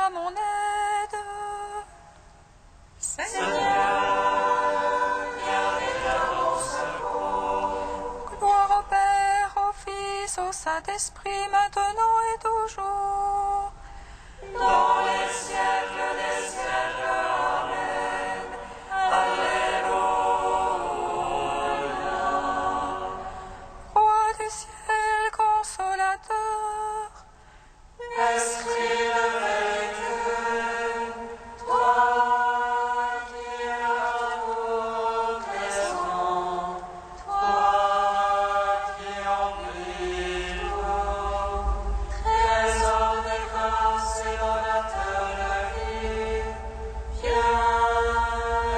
à mon aide. Gloire au Père, au Fils, au Saint-Esprit, maintenant et toujours. Dans les siècles des siècles. Amen. Alléluia. Roi du ciel, consolateur, Esprit de vérité, toi qui as tout présent, toi qui emplis tout, trésor de grâce et donateur de vie, viens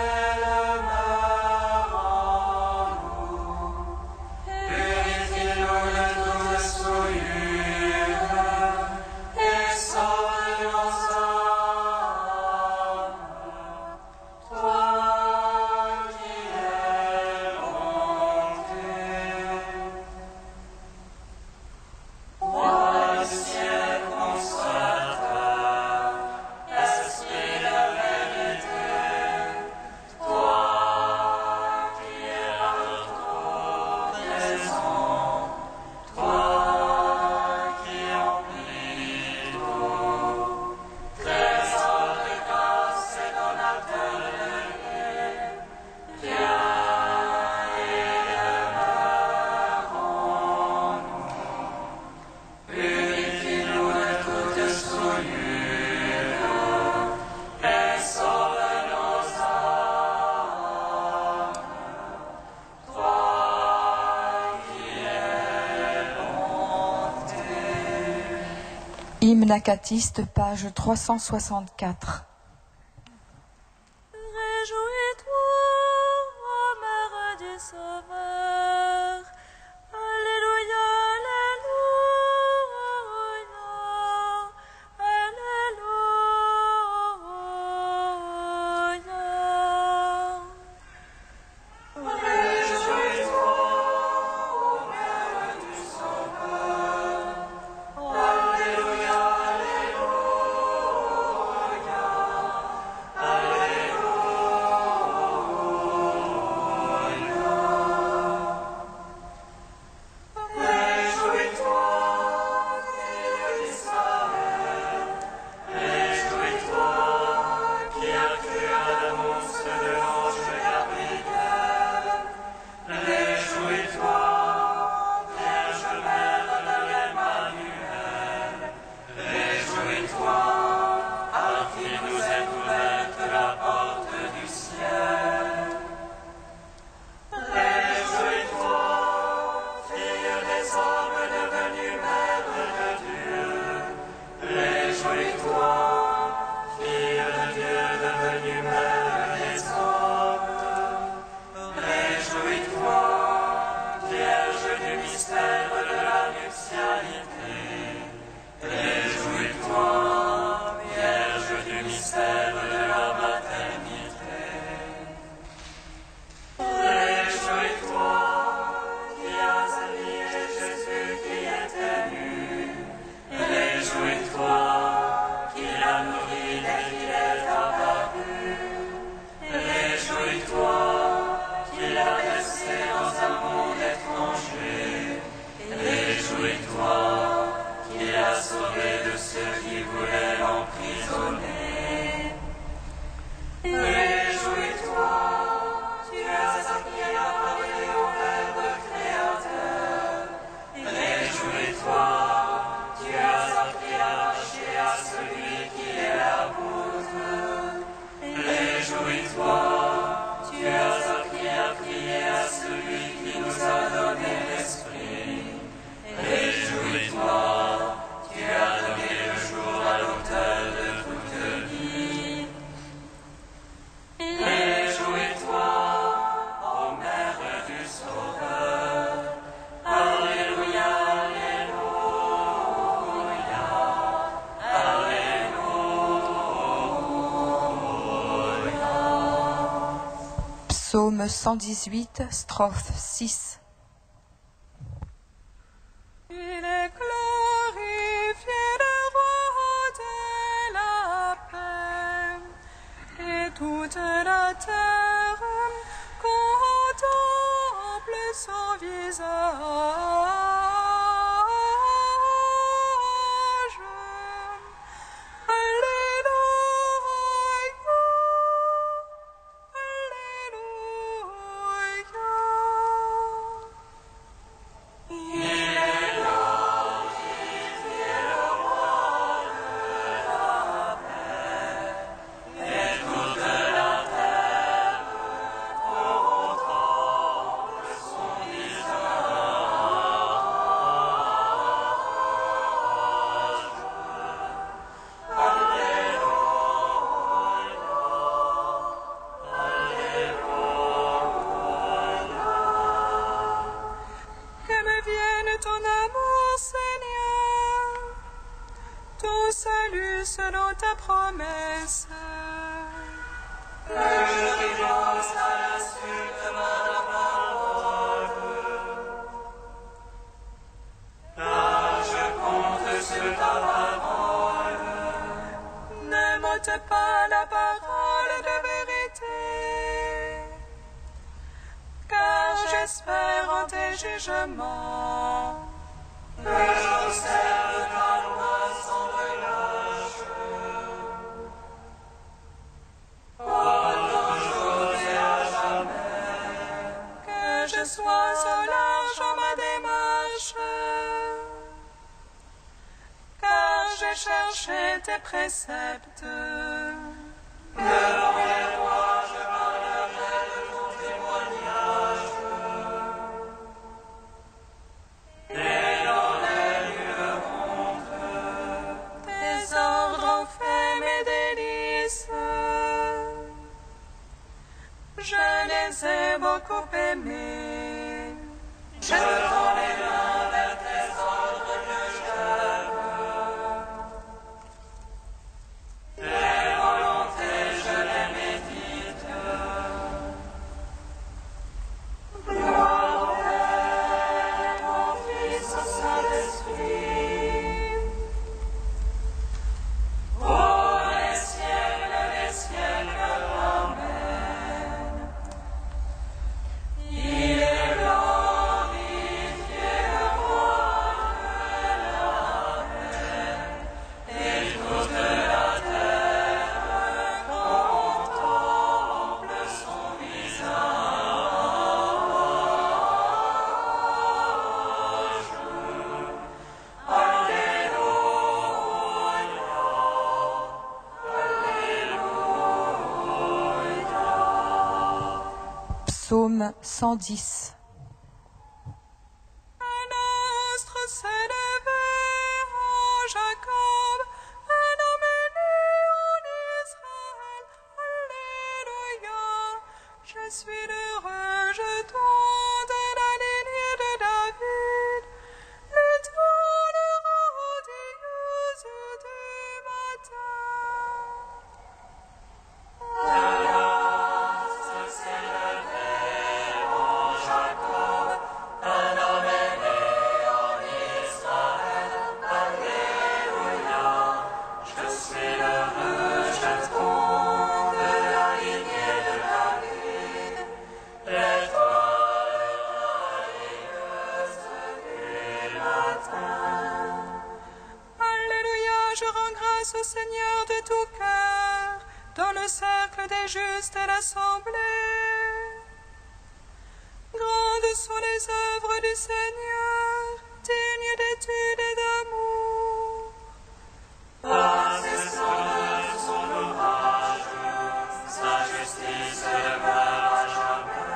et demeure en nous. Purifie-nous de toute souillure et sauve nos âmes. Toi qui es bonté. Roi du ciel consolateur, Esprit de vérité, toi qui es partout présent, toi qui emplis tout, trésor de grâce et donateur de vie, viens et demeure en nous. Purifie-nous de toute souillure et sauve nos âmes. Toi qui es bonté. Hymne acatiste, page 364. Réjouis-toi, ô mère du Sauveur. Alléluia, alléluia, alléluia. Réjouis-toi, ô Mère du Sauveur. Alléluia, Psaume 118, strophe 6. Il est glorifié devant tes selon ta promesse. Que je réponse à la suite de ma parole. Car je compte sur ta parole. Ne m'ôte pas la parole de vérité, car j'espère en tes jugements. Que j'observe ta loi sans relâche. Pour toujours et à jamais. Que je sois au large en ma démarche, car j'ai cherché tes préceptes. Devant les rois, je parlerai de ton témoignage. Et dans les lieux honteux, Tes ordres ont fait mes délices. Je les ai beaucoup aimés. je tends les mains vers tes ordres que j'aime. Tes volontés, je les médite. Gloire au Père, au Fils, au Saint-Esprit. Ô les siècles, Amen. Il est glorifié, le roi de la paix, et toute la terre contemple son visage. Psaume 110. Un astre s'est levé en Jacob, un homme est né en Israël. Alléluia. Je suis le rejeton de la lignée de David, l'étoile radieuse du matin. Alléluia, je rends grâce au Seigneur de tout cœur, dans le cercle des justes et l'assemblée. Grandes sont les œuvres du Seigneur, dignes d'étude et d'amour. Incessant son ouvrage, sa justice demeure à jamais.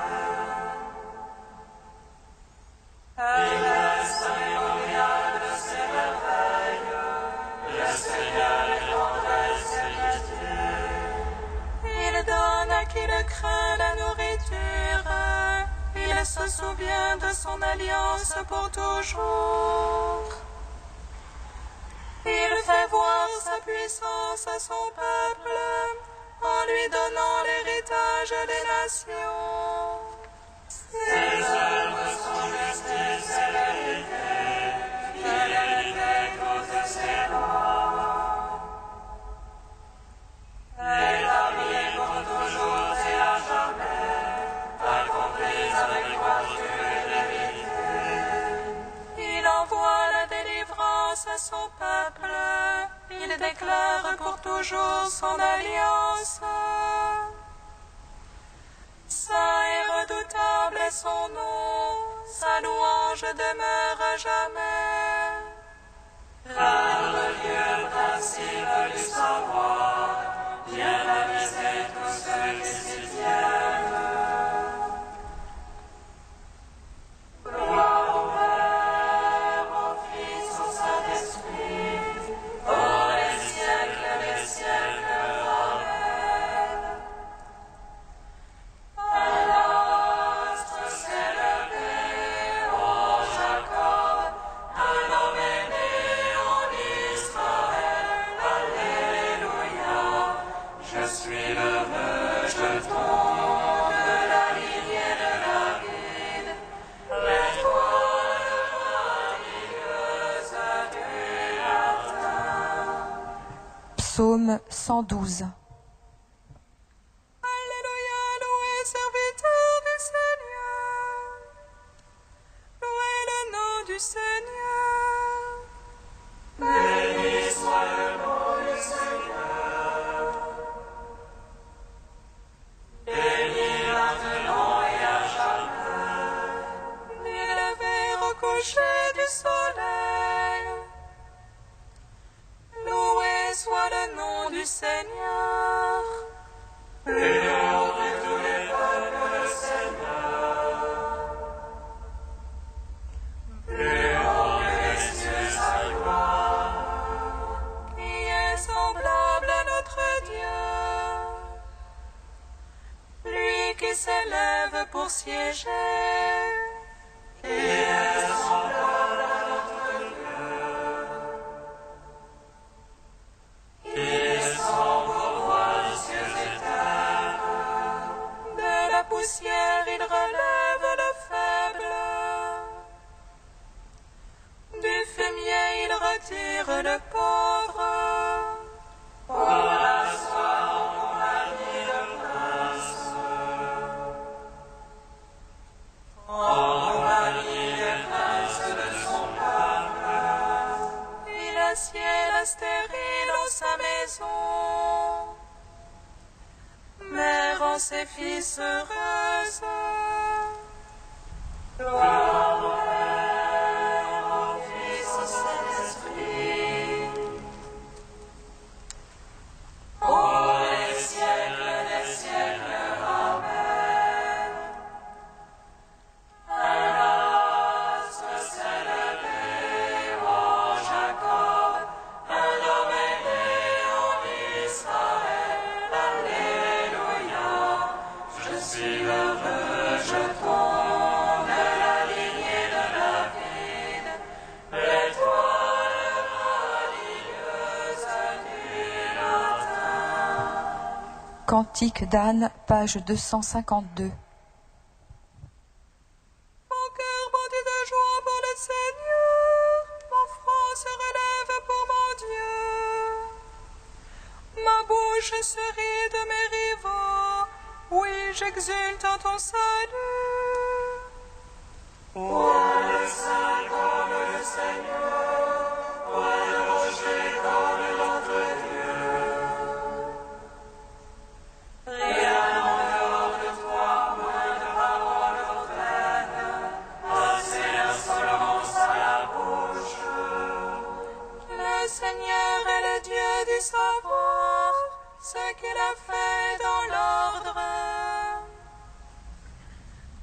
Il laisse immémorial de ses merveilles, le Seigneur étendrait ses pitiés. Il donne à qui le craint la nourriture, il se souvient de son alliance pour toujours. Il fait voir sa puissance à son peuple, en lui donnant l'héritage des nations. Ses œuvres sont justice et vérité, fidélité toutes ses lois. Établi pour toujours et à jamais, accomplis avec droiture et vérité. Il déclare pour toujours son alliance. Saint et redoutable est son nom, sa louange demeure à jamais. Car le lieu principe du savoir, bien aviser tous ceux qui s'y tiennent. Gloire au Père, au Fils, au Saint-Esprit, pour les siècles des siècles. Amen. Un astre s'est levé, ô Jacob, un homme est né en Israël. Alléluia. Je suis le rejeton de la lignée de David, l'étoile radieuse du matin. Psaume 112. Alléluia, loué serviteur du Seigneur. Loué le nom du Seigneur. Béni soit le nom du Seigneur. Béni maintenant et à jamais. Ni lever au coucher du soleil. Loué soit le nom du Seigneur. Louons de tous les peuples le Seigneur. Louons les cieux sa gloire. Qui est semblable à notre Dieu. Lui qui s'élève pour siéger. Qui est semblable à notre Dieu. Qui descend pour voir les cieux et terre. De la poussière il relève le faible. Du fumier il retire le pauvre. Pour l'asseoir en compagnie de princes. En compagnie des princes de son peuple. Il assied la stérile en sa maison. Mais rend ses fils heureuses. Gloire au Père, au Fils, au Saint-Esprit. Pour les siècles des siècles. Amen. Un astre s'est levé, ô Jacob, un homme est né en Israël. Alléluia. Je suis le rejeton de la lignée de David, l'étoile radieuse du matin. Cantique d'Anne, page 252. Mon cœur bondit de joie pour le Seigneur. Mon front se relève pour mon Dieu. Ma bouche se rit de mes rivaux. Oui, j'exulte en ton salut. Point de saint comme le Seigneur, point de rocher comme notre Dieu. Rien en dehors de toi, point de parole vaine, assez d'insolence à la bouche. Le Seigneur est le Dieu du savoir. Ce qu'il a fait dans l'ordre.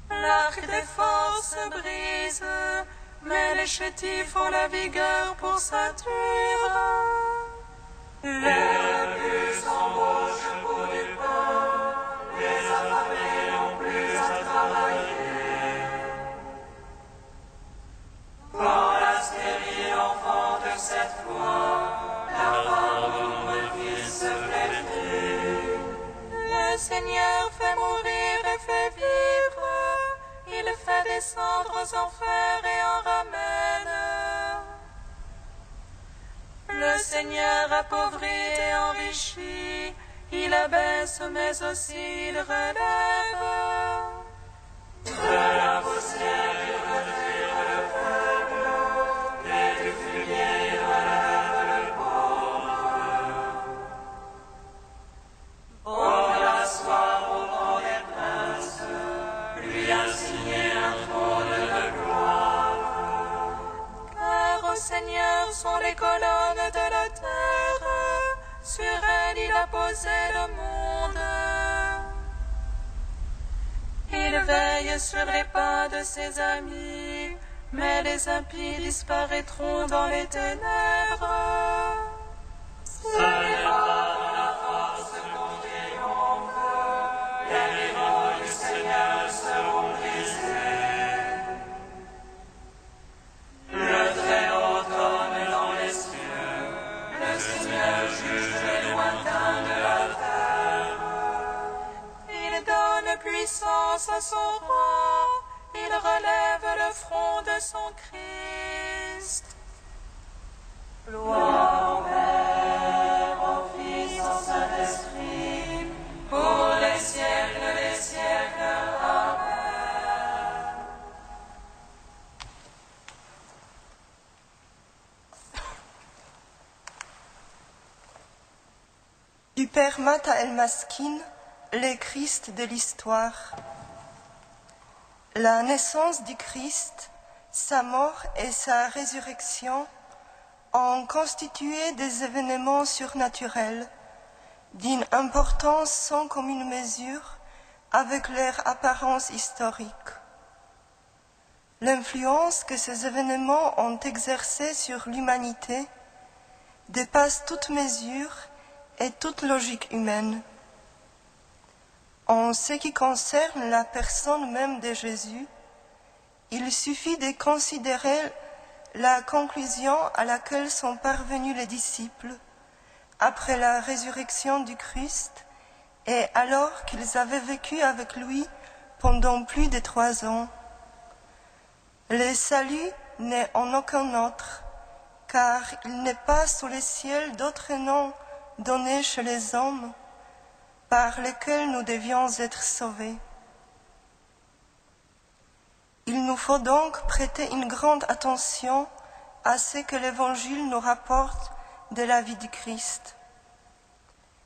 L'arc des forces brise, mais les chétifs ont la vigueur pour ceinture. Les rebus embauchent pour du pain, les affamés n'ont plus à travailler. Quand la stérile enfante cette fois, la femme de mon fils se flétrit. Le Seigneur fait mourir et fait vivre. Il fait descendre aux enfers et en ramène. Le Seigneur appauvrit et enrichit. Il abaisse mais aussi il relève. De la poussière il retire le faible, et du fumier il relève le pauvre. colonnes de la terre, sur elle il a posé le monde. Il veille sur les pas de ses amis, mais les impies disparaîtront dans les ténèbres. Ce n'est pas dans la force qu'on triomphe, les rivaux du Seigneur seront brisés. Le Très-Haut trône dans les cieux, le Seigneur juge les lointains de la terre. Il donne puissance à son roi, il relève le front de son Christ. Gloire au Père, au Fils, au Saint-Esprit, pour les siècles des siècles. Amen. Du Père Mata El Maskin, les Christ de l'histoire. La naissance du Christ, sa mort et sa résurrection ont constitué des événements surnaturels d'une importance sans commune mesure avec leur apparence historique. L'influence que ces événements ont exercée sur l'humanité dépasse toute mesure et toute logique humaine. En ce qui concerne la personne même de Jésus, il suffit de considérer la conclusion à laquelle sont parvenus les disciples après la résurrection du Christ et alors qu'ils avaient vécu avec lui pendant plus de 3 ans. Le salut n'est en aucun autre, car il n'est pas sous le ciel d'autre nom donné chez les hommes par lesquels nous devions être sauvés. Il nous faut donc prêter une grande attention à ce que l'Évangile nous rapporte de la vie du Christ.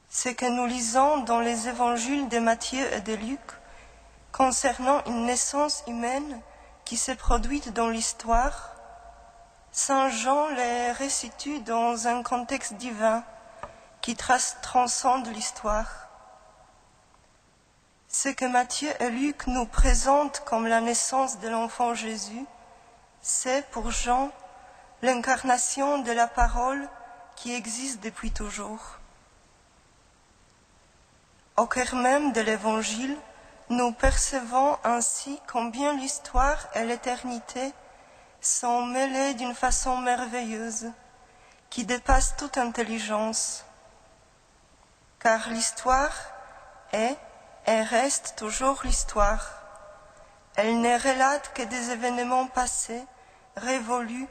Ce que nous lisons dans les évangiles de Matthieu et de Luc concernant une naissance humaine qui s'est produite dans l'histoire, Saint Jean les resitue dans un contexte divin qui transcende l'histoire. Ce que Matthieu et Luc nous présentent comme la naissance de l'enfant Jésus, c'est pour Jean l'incarnation de la parole qui existe depuis toujours. Au cœur même de l'Évangile, nous percevons ainsi combien l'histoire et l'éternité sont mêlées d'une façon merveilleuse, qui dépasse toute intelligence. Car l'histoire est et reste toujours l'histoire. Elle ne relate que des événements passés, révolus,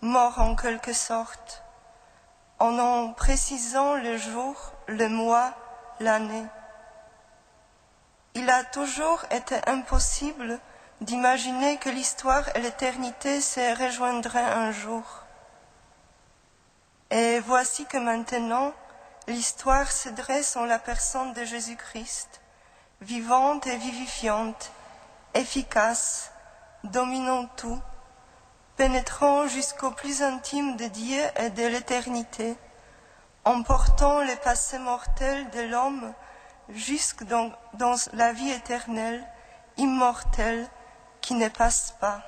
morts en quelque sorte, en précisant le jour, le mois, l'année. Il a toujours été impossible d'imaginer que l'histoire et l'éternité se rejoindraient un jour. Et voici que maintenant, l'histoire se dresse en la personne de Jésus-Christ, vivante et vivifiante, efficace, dominant tout, pénétrant jusqu'au plus intime de Dieu et de l'éternité, emportant les passés mortels de l'homme jusque dans la vie éternelle, immortelle, qui ne passe pas.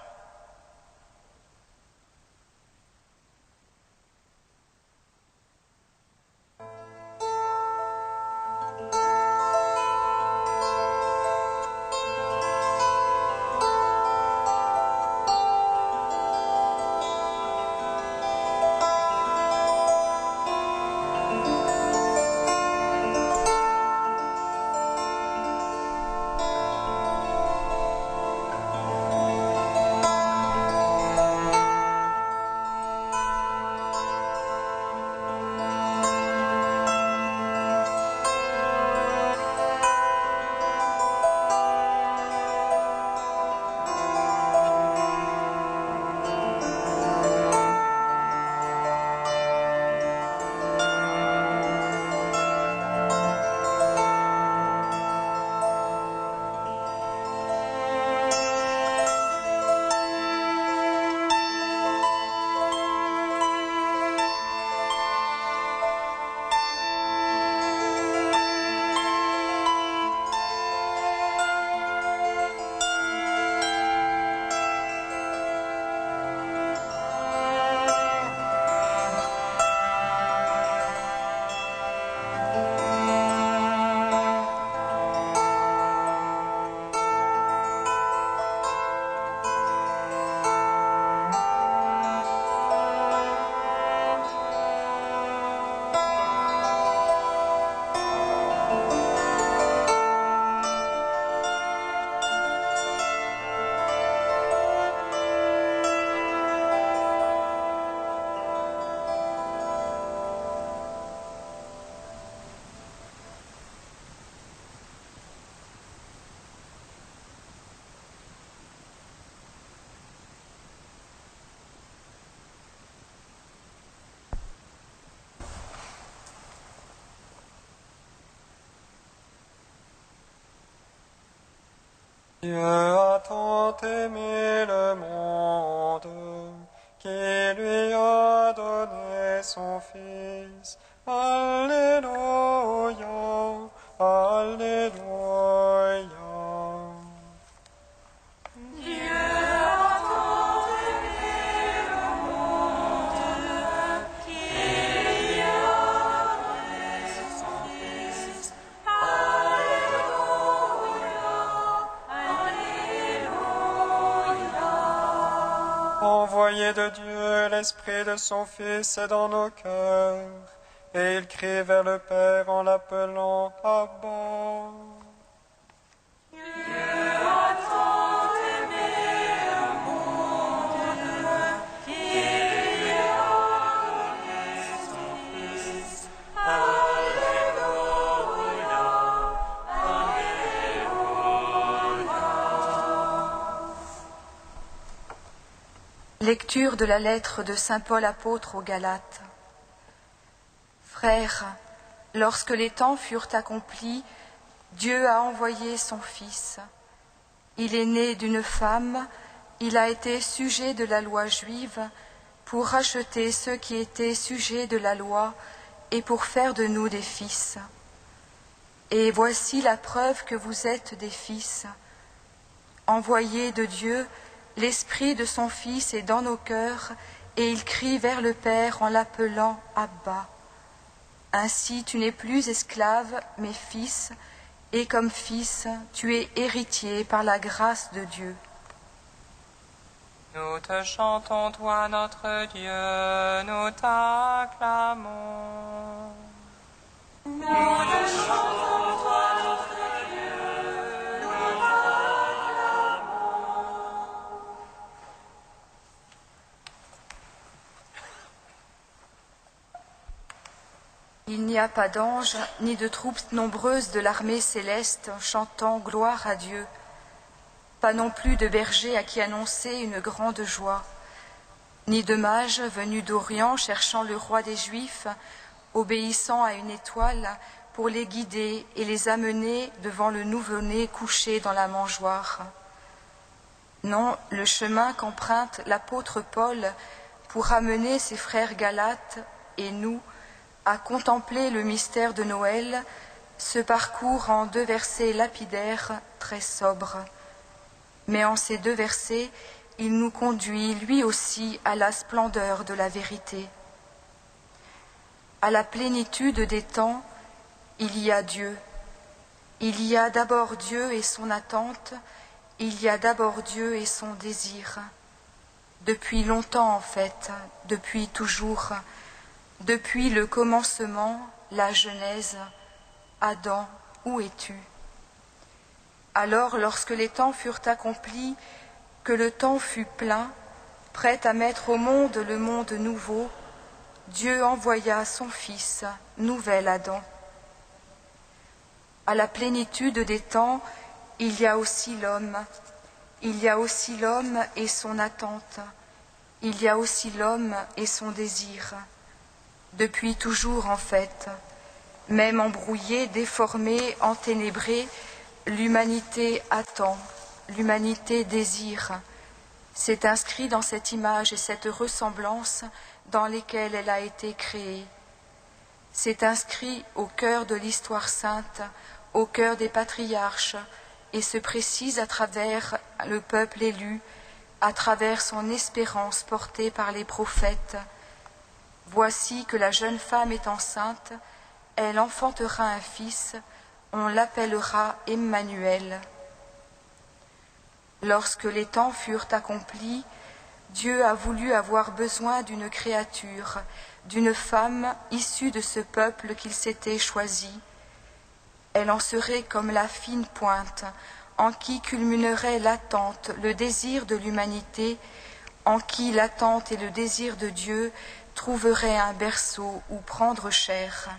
Dieu a tant aimé le monde qu'il lui a donné son Fils. Alléluia, Alléluia. Envoyé de Dieu, l'Esprit de son Fils est dans nos cœurs, et il crie vers le Père en l'appelant Abba. Lecture de la lettre de saint Paul apôtre aux Galates. Frères, lorsque les temps furent accomplis, Dieu a envoyé son Fils. Il est né d'une femme, il a été sujet de la loi juive pour racheter ceux qui étaient sujets de la loi et pour faire de nous des fils. Et voici la preuve que vous êtes des fils. Envoyés de Dieu, l'Esprit de son Fils est dans nos cœurs et il crie vers le Père en l'appelant Abba. Ainsi tu n'es plus esclave, mais fils, et comme fils, tu es héritier par la grâce de Dieu. Nous te chantons, toi notre Dieu, nous t'acclamons. Nous te chantons, toi notre Dieu, nous t'acclamons. Il n'y a pas d'anges ni de troupes nombreuses de l'armée céleste chantant gloire à Dieu, pas non plus de bergers à qui annoncer une grande joie, ni de mages venus d'Orient cherchant le roi des Juifs, obéissant à une étoile pour les guider et les amener devant le nouveau-né couché dans la mangeoire. Non, le chemin qu'emprunte l'apôtre Paul pour amener ses frères Galates et nous à contempler le mystère de Noël se parcourt en 2 versets lapidaires très sobres. Mais en ces 2 versets, il nous conduit lui aussi à la splendeur de la vérité. À la plénitude des temps, il y a Dieu. Il y a d'abord Dieu et son attente, il y a d'abord Dieu et son désir. Depuis longtemps en fait, depuis toujours, depuis le commencement, la Genèse, Adam, où es-tu? Alors, lorsque les temps furent accomplis, que le temps fut plein, prêt à mettre au monde le monde nouveau, Dieu envoya son Fils, nouvel Adam. À la plénitude des temps, il y a aussi l'homme. Il y a aussi l'homme et son attente. Il y a aussi l'homme et son désir. Depuis toujours en fait, même embrouillée, déformée, enténébrée, l'humanité attend, l'humanité désire. C'est inscrit dans cette image et cette ressemblance dans lesquelles elle a été créée. C'est inscrit au cœur de l'histoire sainte, au cœur des patriarches, et se précise à travers le peuple élu, à travers son espérance portée par les prophètes. Voici que la jeune femme est enceinte, elle enfantera un fils, on l'appellera Emmanuel. Lorsque les temps furent accomplis, Dieu a voulu avoir besoin d'une créature, d'une femme issue de ce peuple qu'il s'était choisi. Elle en serait comme la fine pointe, en qui culminerait l'attente, le désir de l'humanité, en qui l'attente et le désir de Dieu trouveraient un berceau où prendre chair.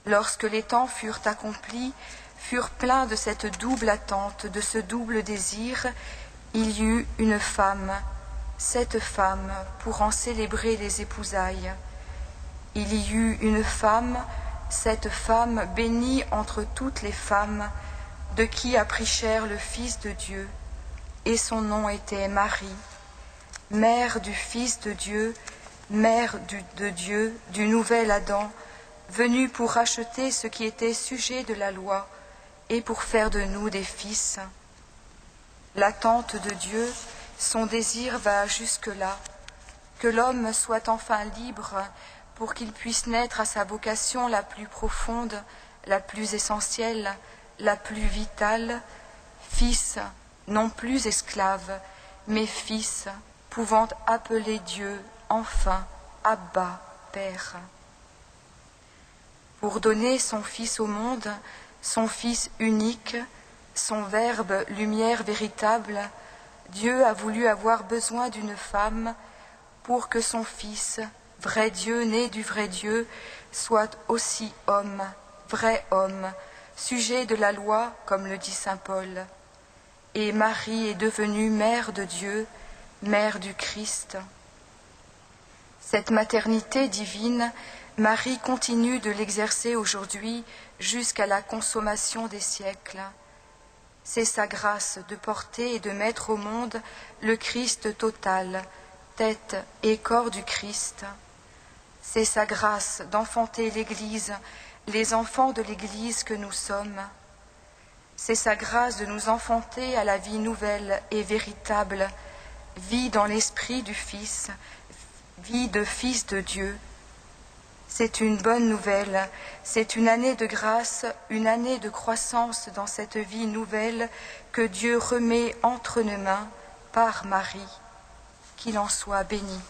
Lorsque les temps furent accomplis, furent pleins de cette double attente, de ce double désir, il y eut une femme, cette femme, pour en célébrer les épousailles. Il y eut une femme, cette femme bénie entre toutes les femmes, de qui a pris chair le Fils de Dieu, et son nom était Marie, mère du Fils de Dieu, mère de Dieu, du nouvel Adam, venu pour racheter ce qui était sujet de la loi et pour faire de nous des fils. L'attente de Dieu, son désir va jusque-là, que l'homme soit enfin libre pour qu'il puisse naître à sa vocation la plus profonde, la plus essentielle, la plus vitale, fils, non plus esclave, mais fils, pouvant appeler Dieu enfin Abba, Père. Pour donner son Fils au monde, son Fils unique, son Verbe lumière véritable, Dieu a voulu avoir besoin d'une femme pour que son Fils, vrai Dieu né du vrai Dieu, soit aussi homme, vrai homme, sujet de la loi, comme le dit saint Paul. Et Marie est devenue mère de Dieu, mère du Christ. Cette maternité divine, Marie continue de l'exercer aujourd'hui jusqu'à la consommation des siècles. C'est sa grâce de porter et de mettre au monde le Christ total, tête et corps du Christ. C'est sa grâce d'enfanter l'Église, les enfants de l'Église que nous sommes. C'est sa grâce de nous enfanter à la vie nouvelle et véritable, vie dans l'esprit du Fils, vie de Fils de Dieu. C'est une bonne nouvelle, c'est une année de grâce, une année de croissance dans cette vie nouvelle que Dieu remet entre nos mains par Marie. Qu'il en soit béni.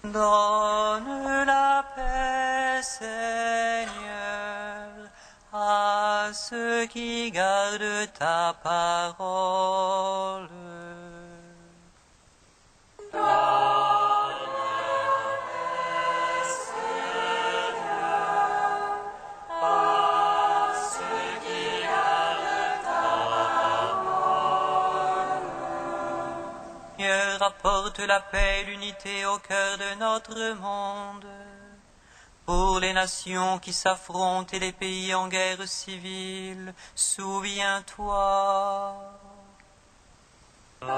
Donne la paix, Seigneur, à ceux qui gardent ta parole. Dieu rapporte la paix et l'unité au cœur de notre monde. Pour les nations qui s'affrontent et les pays en guerre civile, souviens-toi. Seigneur,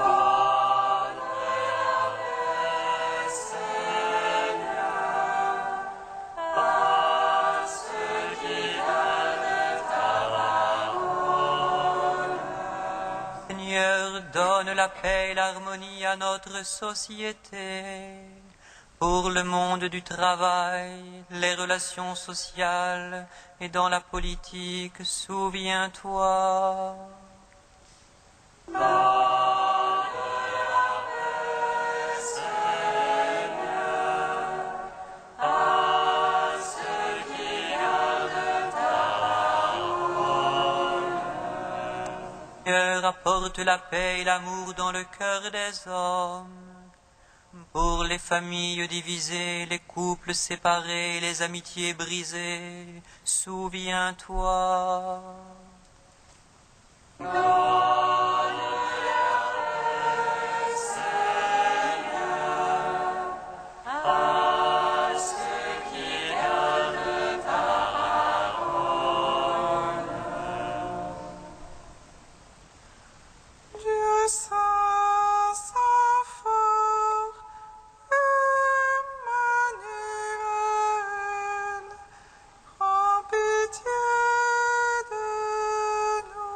donne la paix et l'harmonie à notre société. Pour le monde du travail, les relations sociales et dans la politique, souviens-toi. Seigneur, apporte la paix et l'amour dans le cœur des hommes. Pour les familles divisées, les couples séparés, les amitiés brisées, souviens-toi. Dieu saint, saint fort, Emmanuel, prends pitié de nous.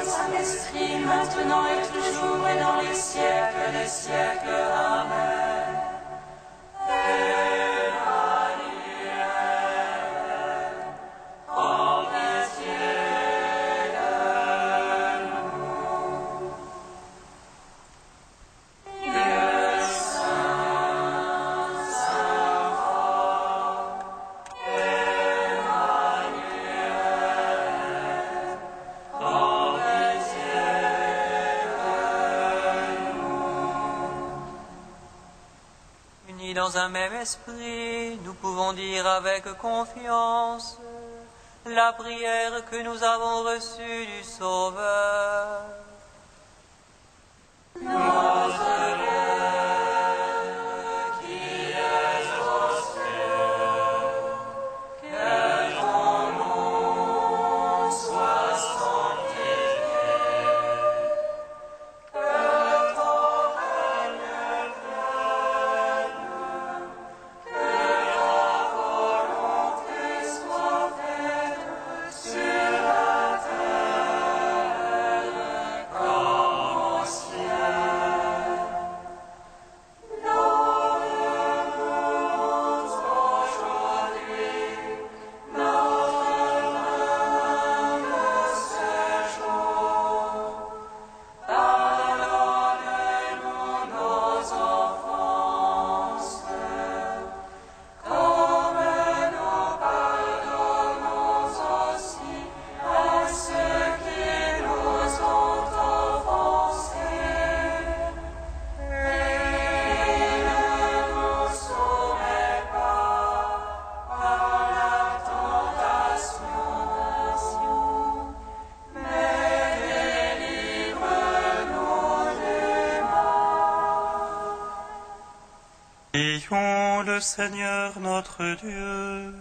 Saint-Esprit, maintenant et toujours et dans les siècles des siècles. Amen. Unis dans un même esprit, nous pouvons dire avec confiance la prière que nous avons reçue du Sauveur. Prions le Seigneur notre Dieu.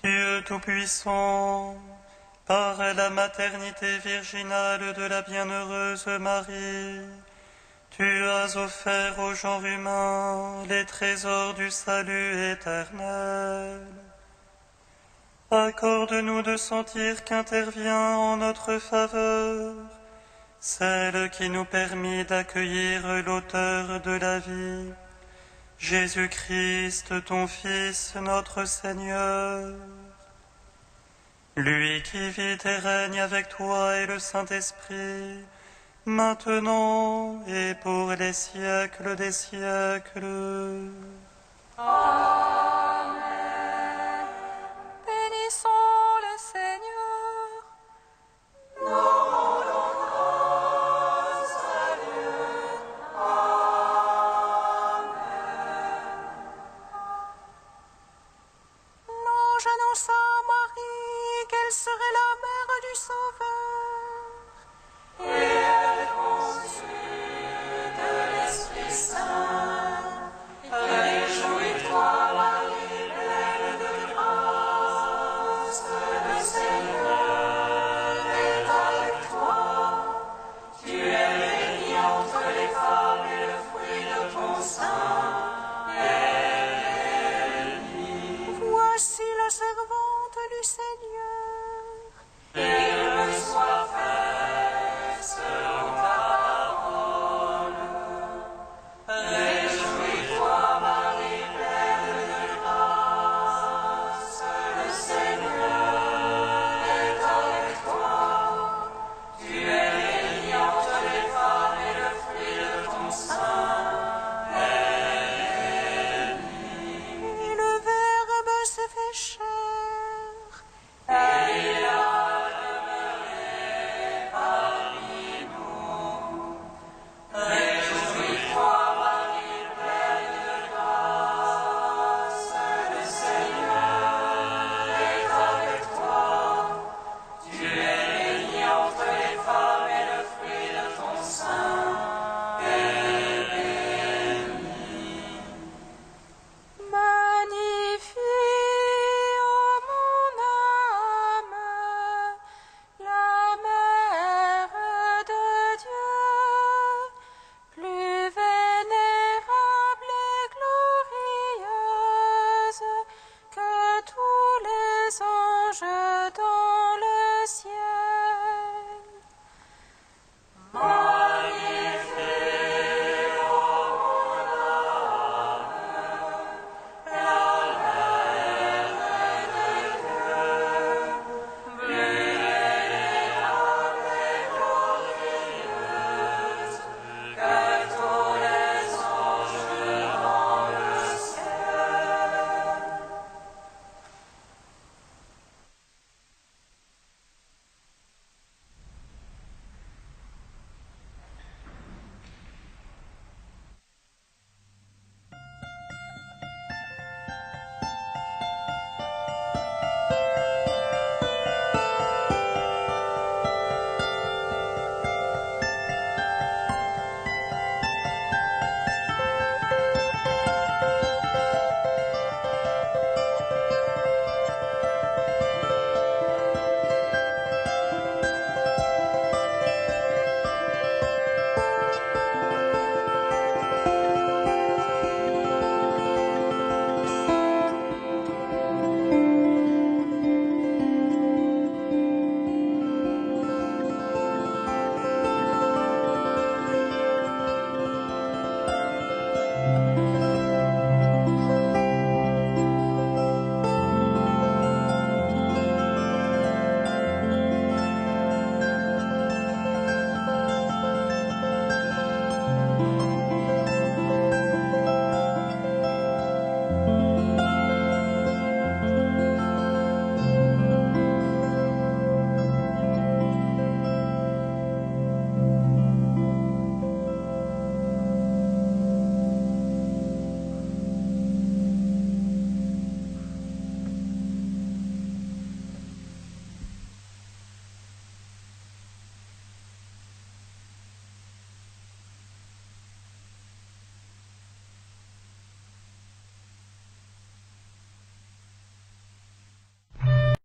Dieu Tout-Puissant, par la maternité virginale de la bienheureuse Marie, tu as offert au genre humain les trésors du salut éternel. Accorde-nous de sentir qu'intervient en notre faveur celle qui nous permit d'accueillir l'auteur de la vie, Jésus-Christ, ton Fils, notre Seigneur. Lui qui vit et règne avec toi et le Saint-Esprit, maintenant et pour les siècles des siècles. Amen. Bénissons le Seigneur. Nous rendons grâce à Dieu. Amen. L'ange annonça à Marie qu'elle serait la mère du Sauveur. Et elle conçut de l'Esprit Saint. Réjouis-toi, Marie, pleine de grâce, le Seigneur est avec toi. Tu es bénie entre les femmes et le fruit de ton sein est béni. Voici la servante du Seigneur. Qu'il me soit fait selon ta parole. Réjouis-toi, Marie, pleine de grâce, le Seigneur est avec toi. Tu es bénie entre les femmes et le fruit de ton sein est béni. Et le Verbe s'est fait chair, et il a demeuré parmi nous. Réjouis-toi, Marie, pleine de grâce, le Seigneur est avec toi. Tu es bénie entre les femmes et le fruit de ton sein est béni. Magnifie, ô mon âme, la mère de Dieu, plus vénérable et glorieuse que tous les anges dans